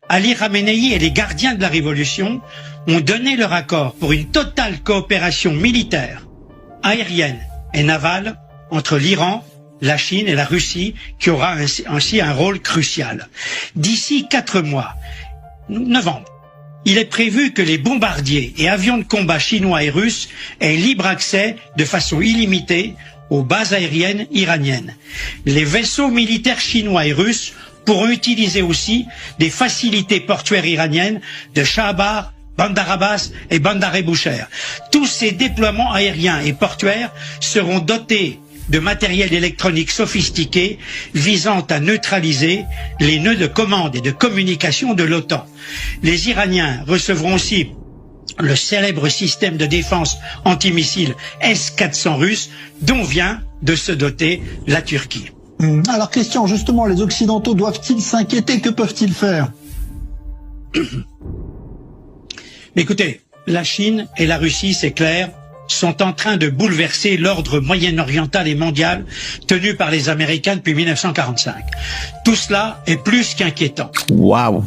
Ali Khamenei et les gardiens de la révolution ont donné leur accord pour une totale coopération militaire, aérienne et navale entre l'Iran, la Chine et la Russie, qui aura ainsi un rôle crucial. D'ici 4 mois, novembre, il est prévu que les bombardiers et avions de combat chinois et russes aient libre accès de façon illimitée aux bases aériennes iraniennes. Les vaisseaux militaires chinois et russes pourront utiliser aussi des facilités portuaires iraniennes de Shahabar, Bandar Abbas et Bandar Bushehr. Tous ces déploiements aériens et portuaires seront dotés de matériel électronique sophistiqué visant à neutraliser les nœuds de commande et de communication de l'OTAN. Les Iraniens recevront aussi le célèbre système de défense antimissile S-400 russe dont vient de se doter la Turquie. Alors question, justement, les Occidentaux doivent-ils s'inquiéter? Que peuvent-ils faire? Écoutez, la Chine et la Russie, c'est clair, sont en train de bouleverser l'ordre moyen-oriental et mondial tenu par les Américains depuis 1945. Tout cela est plus qu'inquiétant. Waouh!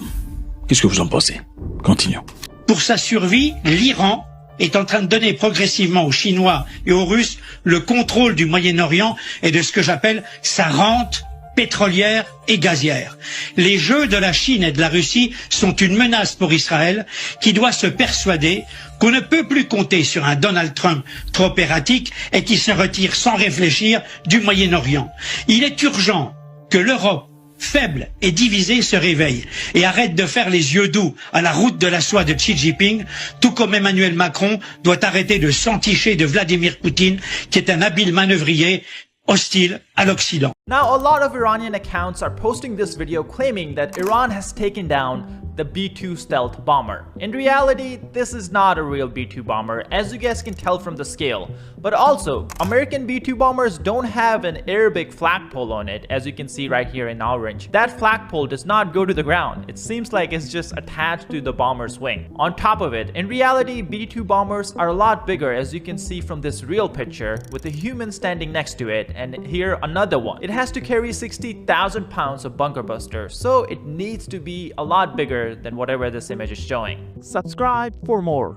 Qu'est-ce que vous en pensez? Continuons. Pour sa survie, l'Iran est en train de donner progressivement aux Chinois et aux Russes le contrôle du Moyen-Orient et de ce que j'appelle sa rente pétrolière et gazière. Les jeux de la Chine et de la Russie sont une menace pour Israël qui doit se persuader qu'on ne peut plus compter sur un Donald Trump trop erratique et qui se retire sans réfléchir du Moyen-Orient. Il est urgent que l'Europe, faible et divisée, se réveille et arrête de faire les yeux doux à la route de la soie de Xi Jinping, tout comme Emmanuel Macron doit arrêter de s'enticher de Vladimir Poutine, qui est un habile manœuvrier hostile à l'Occident. Now, a lot of Iranian accounts are posting this video claiming that Iran has taken down the B-2 stealth bomber. In reality, this is not a real B-2 bomber, as you guys can tell from the scale. But also, American B-2 bombers don't have an Arabic flagpole on it, as you can see right here in orange. That flagpole does not go to the ground. It seems like it's just attached to the bomber's wing. On top of it, in reality, B-2 bombers are a lot bigger, as you can see from this real picture, with a human standing next to it, and here another one. It has to carry 60,000 pounds of bunker buster, so it needs to be a lot bigger than whatever this image is showing. Subscribe for more.